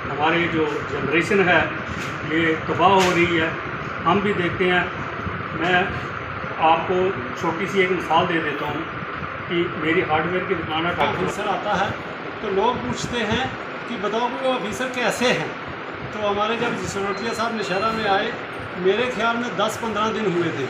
हमारी जो जनरेशन है ये तबाह हो रही है। हम भी देखते हैं। मैं आपको छोटी सी एक मिसाल दे देता हूँ कि मेरी हार्डवेयर की दुकान है। ऑफिसर आता है तो लोग पूछते हैं कि बताओ कि वो ऑफिसर कैसे हैं। तो हमारे जब जसरोटिया साहब नौशहरा में आए, मेरे ख्याल में 10-15 दिन हुए थे,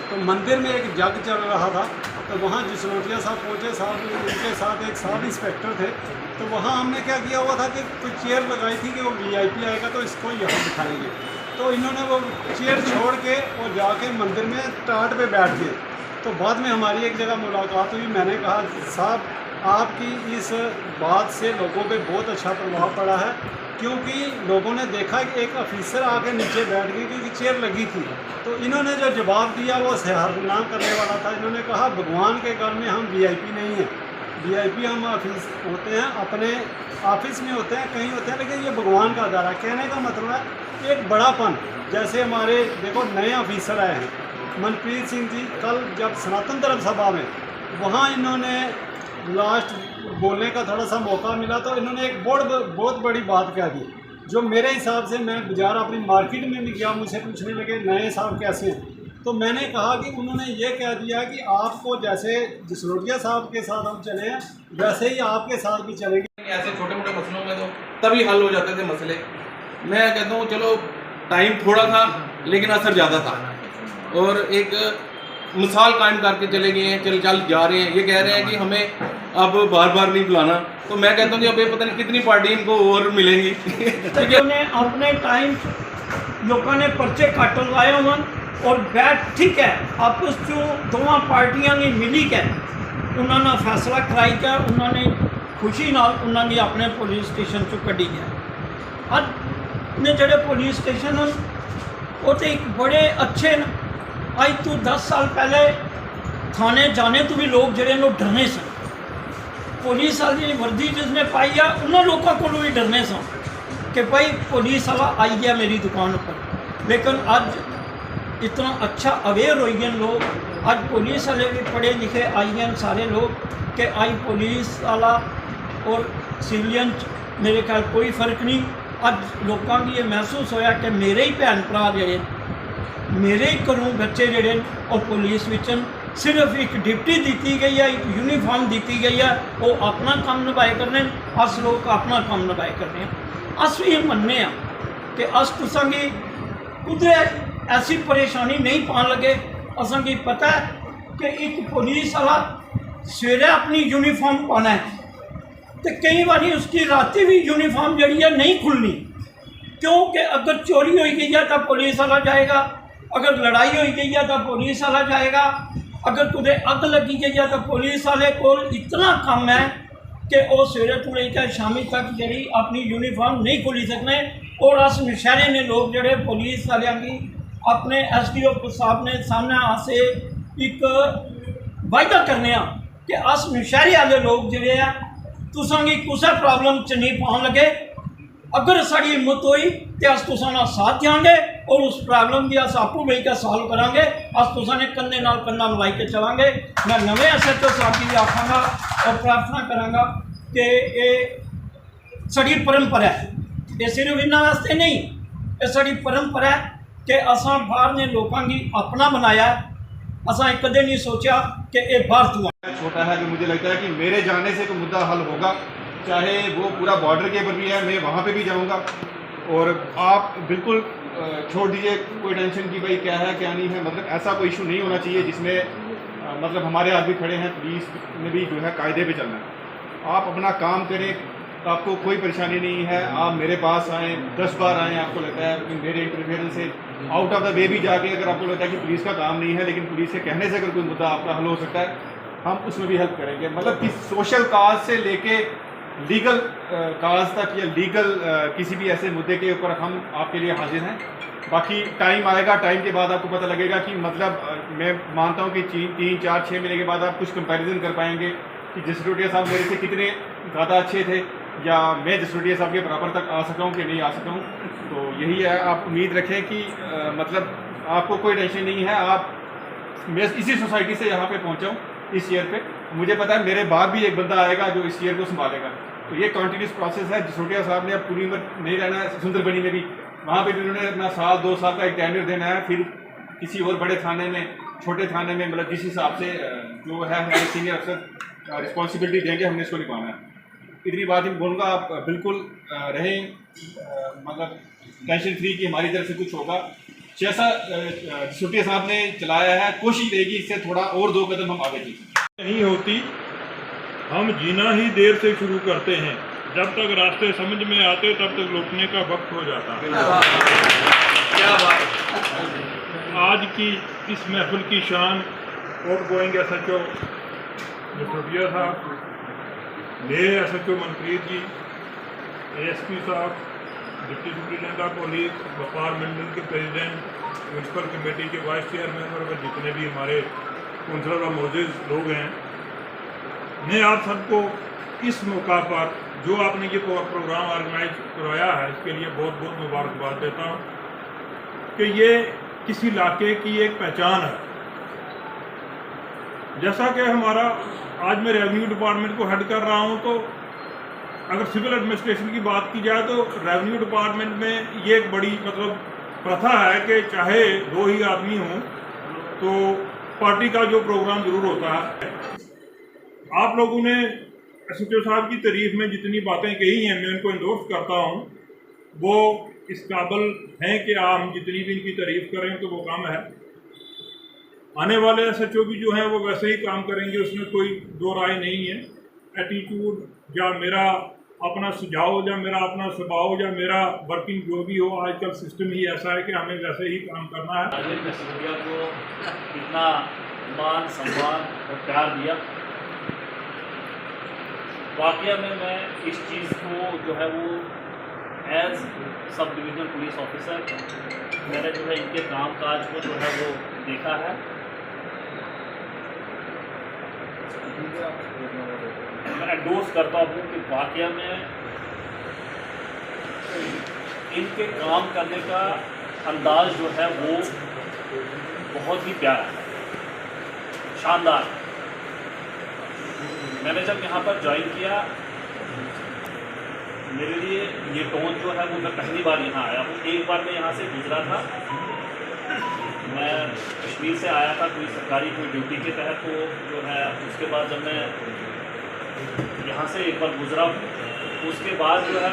तो मंदिर में एक जग चल रहा था। तो वहाँ जसरोटिया साहब पहुँचे, साहब उनके साथ एक सब इंस्पेक्टर थे। तो वहाँ हमने क्या किया हुआ था कि कोई चेयर लगाई थी कि वो VIP आएगा तो इसको यहाँ बिठाएंगे। तो इन्होंने वो चेयर छोड़ के और जाके मंदिर में टाट पे बैठ गए। तो बाद में हमारी एक जगह मुलाकात हुई। मैंने कहा साहब आपकी इस बात से लोगों पे बहुत अच्छा प्रभाव पड़ा है, क्योंकि लोगों ने देखा कि एक ऑफिसर आके नीचे बैठ गई क्योंकि चेयर लगी थी। तो इन्होंने जो जवाब दिया वो सराहना करने वाला था। इन्होंने कहा भगवान के घर में हम VIP नहीं हैं। VIP हम ऑफिस होते हैं, अपने ऑफिस में होते हैं, कहीं होते हैं, लेकिन ये भगवान का घर है। कहने का मतलब है एक बड़ापन। जैसे हमारे देखो नए ऑफिसर आए हैं, मनप्रीत सिंह जी, कल जब सनातन धर्म सभा में वहाँ इन्होंने लास्ट बोलने का थोड़ा सा मौका मिला तो इन्होंने एक बहुत बड़ी बात कह दी, जो मेरे हिसाब से, मैं बाजार अपनी मार्केट में भी गया, मुझसे पूछने लगे नए साहब कैसे हैं। तो मैंने कहा कि उन्होंने ये कह दिया कि आपको जैसे जसरोटिया साहब के साथ हम चले हैं वैसे ही आपके साथ भी चलेंगे। ऐसे छोटे मोटे मसलों में तो तभी हल हो जाते थे मसले। मैं कहता हूँ चलो टाइम थोड़ा था लेकिन असर ज़्यादा था, और एक मिसाल कायम करके चले गए हैं, चल जा रहे हैं। ये कह रहे हैं कि हमें अब बार बार नहीं बुलाना, तो मैं कहता हूँ कि अब ये पता नहीं कितनी पार्टी इनको और मिलेंगी। ने अपने टाइम लोगों ने पर्चे कट लगाए हुए और बैठ ठीक है आपस चो दोवां पार्टियां ने मिली के उन्होंने फैसला कराई के उन्होंने खुशी नाल उन्होंने अपने पुलिस स्टेशन चो कढ़ी गया। अज ने जड़े पुलिस स्टेशन हैं वो तो एक बड़े अच्छे न। अज तो 10 साल पहले थाने जाने तो भी लोग जड़े लोग डरने सन। पुलिस वाली वर्दी जिसने पाई है उन्होंने लोगों को भी डरने सन कि भाई पुलिस वाला आई गया मेरी दुकान पर। लेकिन अज इतना अच्छा अवेयर हो गए लोग। अज पुलिस वाले भी पढ़े लिखे आई हैं सारे लोग कि आई पुलिस वाला और सिविलियन मेरे ख्याल कोई फ़र्क नहीं। अज लोगों की ये महसूस होया कि मेरे ही भैन भरा जड़े मेरे ही घरों बच्चे जड़े और पुलिस विचन सिर्फ एक डिप्टी दी गई है, एक यूनीफॉर्म दी गई है, वो अपना काम निभाए करने, अस लोग अपना काम निभाए करने। अस भी मनने कि अस तुसां गी कुदरे ऐसी परेशानी नहीं पान लगे। असां की पता है कि एक पुलिस वाला सवेरे अपनी यूनीफॉर्म पाना है तो कई बार उसकी रात भी यूनीफॉर्म जड़ी है नहीं खुलनी, क्योंकि अगर चोरी हो गई है तो पुलिस वाला जाएगा, अगर लड़ाई हो गई है तो पुलिस वाला जाएगा, अगर तुझे अग लगी गई है तो पुलिस वाले को इतना कम है कि वो सवेरे तो लेकर शामी तक जी अपनी यूनीफॉर्म नहीं खोली सकने। और अस नौशहरे ने लोग जड़े पुलिस वाले की अपने SDO साहब ने सामने से एक वायदा करने कि अस नौशहरे वाले लोग जड़े हैं तुसां गी कुसै प्रॉब्लम च नहीं पान लगे। अगर साड़ी हिम्मत हुई तो अस तुसां नाल साथ देंगे और उस प्रॉब्लम की अस आपू बह के सॉल्व करांगे। अस तुसां ने कंधे नाल कंधा मिलाई के चलांगे। मैं नवे SHO साहब की आखांगा और प्रार्थना करांगा कि ये साड़ी परंपरा है, ये सिर्फ इन्हां वास्ते नहीं, ये साड़ी परंपरा है कि असां बाहर ने लोगों की अपना बनाया। असां कदे नहीं सोचा कि ये बाहर तू छोटा है कि मुझे लगता है कि मेरे जाने से तो मुद्दा हल होगा, चाहे वो पूरा बॉर्डर के ऊपर भी है, मैं वहाँ पे भी जाऊँगा। और आप बिल्कुल छोड़ दीजिए कोई टेंशन की भाई क्या है क्या नहीं है, मतलब ऐसा कोई इशू नहीं होना चाहिए जिसमें मतलब हमारे आदमी खड़े हैं, पुलिस में भी जो है कायदे पे चलना है। आप अपना काम करें, आपको कोई परेशानी नहीं है। आप मेरे पास आएँ, 10 बार आएँ, आपको लगता है कि मेरे इंटरफेरेंस से आउट ऑफ द वे भी जाके अगर आपको लगता है कि पुलिस का काम नहीं है लेकिन पुलिस के कहने से अगर कोई मुद्दा आपका हल हो सकता है, हम उसमें भी हेल्प करेंगे। मतलब कि सोशल काज से लेके लीगल काज तक या लीगल किसी भी ऐसे मुद्दे के ऊपर हम आपके लिए हाजिर हैं। बाकी टाइम आएगा, टाइम के बाद आपको पता लगेगा कि मतलब मैं मानता हूँ कि 3, 4, 6 महीने के बाद आप कुछ कंपैरिजन कर पाएंगे कि जसरोटिया साहब मेरे से कितने ज़्यादा अच्छे थे या मैं जसरोटिया साहब के बराबर तक आ सका हूँ कि नहीं आ सका हूँ। तो यही है, आप उम्मीद रखें कि मतलब आपको कोई टेंशन नहीं है। आप मैं इसी सोसाइटी से यहाँ पे पहुँचा हूँ इस ईयर पे। मुझे पता है मेरे बाद भी एक बंदा आएगा जो इस ईयर को संभालेगा। तो ये कंटिन्यूस प्रोसेस है। जसरोटिया साहब ने अब पूरी उम्र नहीं रहना है, सुंदरबनी में भी, वहाँ पे भी उन्होंने अपना 1-2 साल का एक टेन्योर देना है, फिर किसी और बड़े थाने में, छोटे थाने में, मतलब जिस हिसाब से जो है हमारे सीनियर अफसर रिस्पॉन्सिबिलिटी देंगे हमने इसको निभाना है। इतनी बात ही बोलूँगा, आप बिल्कुल रहें मतलब टेंशन फ्री कि हमारी तरफ से कुछ होगा। जैसा जसरोटिया साहब ने चलाया है, कोशिश रहेगी इससे थोड़ा और 2 कदम हम आगे चलें। नहीं होती, हम जीना ही देर से शुरू करते हैं, जब तक रास्ते समझ में आते तब तक लौटने का वक्त हो जाता है। क्या बात। आज की इस महफिल की शान आउट गोइंग SHO जसरोटिया साहब, नए SHO मनप्रीत जी, ASP साहब, डिप्टी सुप्रिटेंडेंट ऑफ पुलिस, व्यापार मंडल के प्रेसिडेंट, म्यूनसिपल कमेटी के वाइस चेयरमैन और जितने भी हमारे काउंसलर और मौजूद लोग हैं, मैं आप सबको इस मौका पर जो आपने ये प्रोग्राम ऑर्गेनाइज करवाया है इसके लिए बहुत बहुत मुबारकबाद देता हूँ कि ये किसी इलाके की एक पहचान है। जैसा कि हमारा आज मैं रेवेन्यू डिपार्टमेंट को हेड कर रहा हूँ, तो अगर सिविल एडमिनिस्ट्रेशन की बात की जाए तो रेवेन्यू डिपार्टमेंट में ये एक बड़ी मतलब प्रथा है कि चाहे 2 ही आदमी हों तो पार्टी का जो प्रोग्राम ज़रूर होता है। आप लोगों ने SHO साहब की तारीफ में जितनी बातें कही हैं मैं उनको इंडोर्स करता हूँ, वो इस काबिल हैं कि हम जितनी भी इनकी तारीफ करें तो वो कम है। आने वाले SHO भी जो हैं वो वैसे ही काम करेंगे, उसमें कोई 2 राय नहीं है। एटीट्यूड या मेरा अपना सुझाव या मेरा अपना स्वभाव या मेरा वर्किंग जो भी हो, आजकल सिस्टम ही ऐसा है कि हमें वैसे ही काम करना है। जसरोटिया को इतना मान सम्मान और प्यार दिया, वाकया में मैं इस चीज़ को जो है वो as sub divisional police officer मैंने जो है इनके काम काज को जो है वो देखा है। मैं एंडोर्स करता हूँ कि वाकया में इनके काम करने का अंदाज जो है वो बहुत ही प्यारा है, शानदार। मैंने जब यहाँ पर ज्वाइन किया, मेरे लिए ये टोन जो है वो मैं पहली बार यहाँ आया हूँ। एक बार मैं यहाँ से गुजरा था, मैं कश्मीर से आया था कोई सरकारी कोई ड्यूटी के तहत, तो जो है उसके बाद जब मैं यहाँ से एक बार गुजरा हूँ, उसके बाद जो है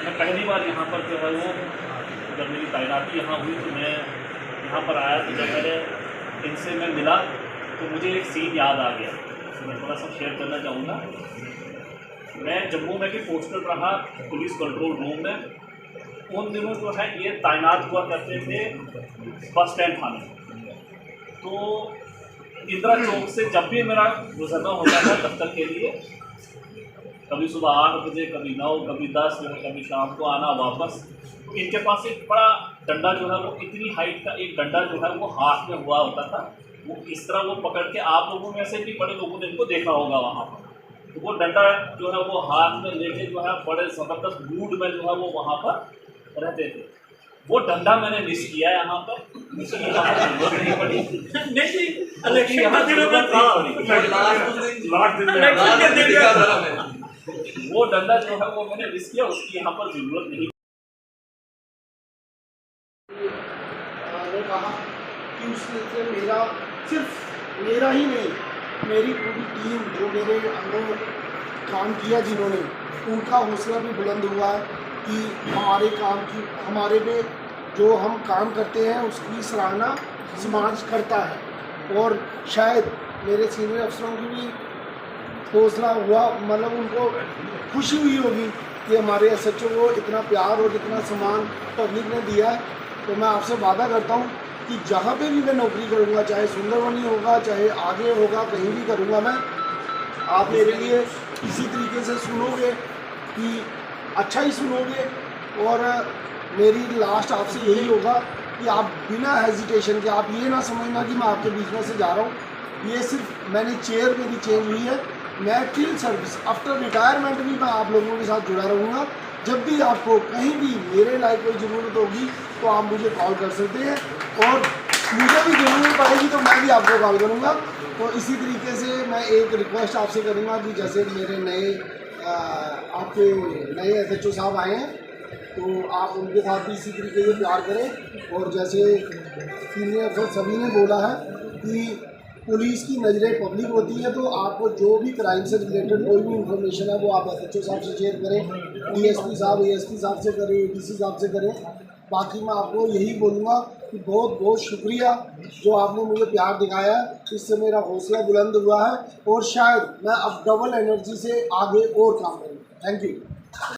मैं पहली बार यहाँ पर जो है वो जब मेरी तैनाती यहाँ हुई तो मैं यहाँ पर आया, तो जब मैंने इनसे मैं मिला तो मुझे एक सीन याद आ गया, मैं थोड़ा सा शेयर करना चाहूँगा। मैं जम्मू में भी पोस्टल रहा पुलिस कंट्रोल रूम में। उन दिनों जो है ये तैनात हुआ करते थे बस स्टैंड थाने, तो इंदिरा चौक से जब भी मेरा गुजरना होता था दफ्तर के लिए, कभी सुबह 8 बजे, कभी 9, कभी 10, कभी शाम को आना वापस, तो इनके पास एक बड़ा डंडा जो है वो इतनी हाइट का एक डंडा जो है वो हाथ में हुआ होता था। वो इस तरह वो पकड़ के, आप लोगों में से भी बड़े लोगों ने इनको देखा होगा वहाँ पर, तो वो डंडा जो है वो हाथ में लेके जो है बड़े ज़बरदस्त मूड में जो है वो वहाँ पर रहते थे। वो डंडा मैंने मिस किया यहाँ पर, मुझे यहाँ पर जरूरत नहीं पड़ी। वो डंडा जो है वो मैंने मिस किया, उसकी यहाँ पर जरूरत नहीं। ने कहा कि उससे मेरा, सिर्फ मेरा ही नहीं, मेरी पूरी टीम जो मेरे अंदर काम किया जिन्होंने, उनका हौसला भी बुलंद हुआ है कि हमारे काम की, हमारे में जो हम काम करते हैं उसकी सराहना समाज करता है। और शायद मेरे सीनियर अफसरों की भी हौसला हुआ, मतलब उनको खुशी हुई होगी कि हमारे SHO को इतना प्यार और इतना सम्मान पब्लिक ने दिया है। तो मैं आपसे वादा करता हूँ कि जहाँ पे भी मैं नौकरी करूँगा, चाहे सुंदरबनी होगा, चाहे आगे होगा, कहीं भी करूँगा मैं, आप मेरे लिए इसी तरीके से सुनोगे कि अच्छा ही सुनोगे। और मेरी लास्ट आपसे यही होगा कि आप बिना हेजिटेशन के, आप ये ना समझना कि मैं आपके बीच में से जा रहा हूँ। ये सिर्फ मैंने चेयर मेरी चेंज हुई है, मैं टिल सर्विस आफ्टर रिटायरमेंट भी मैं आप लोगों के साथ जुड़ा रहूँगा। जब भी आपको कहीं भी मेरे लायक कोई ज़रूरत होगी तो आप मुझे कॉल कर सकते हैं, और मुझे भी ज़रूरत पड़ेगी तो मैं भी आपको कॉल करूँगा। तो इसी तरीके से मैं एक रिक्वेस्ट आपसे करूँगा कि जैसे मेरे नए आपके नए SHO साहब आए हैं, तो आप उनके साथ भी इसी तरीके से प्यार करें। और जैसे सीनियर अफसर सभी ने बोला है कि पुलिस की नज़रें पब्लिक होती है, तो आपको जो भी क्राइम से रिलेटेड कोई भी इंफॉर्मेशन है वो आप SHO साहब से शेयर करें, DSP साहब ASP साहब से करें, ADC साहब से करें। बाकी मैं आपको यही बोलूँगा कि बहुत बहुत शुक्रिया जो आपने मुझे प्यार दिखाया है, इससे मेरा हौसला बुलंद हुआ है और शायद मैं अब डबल एनर्जी से आगे और काम करूँ। Thank you.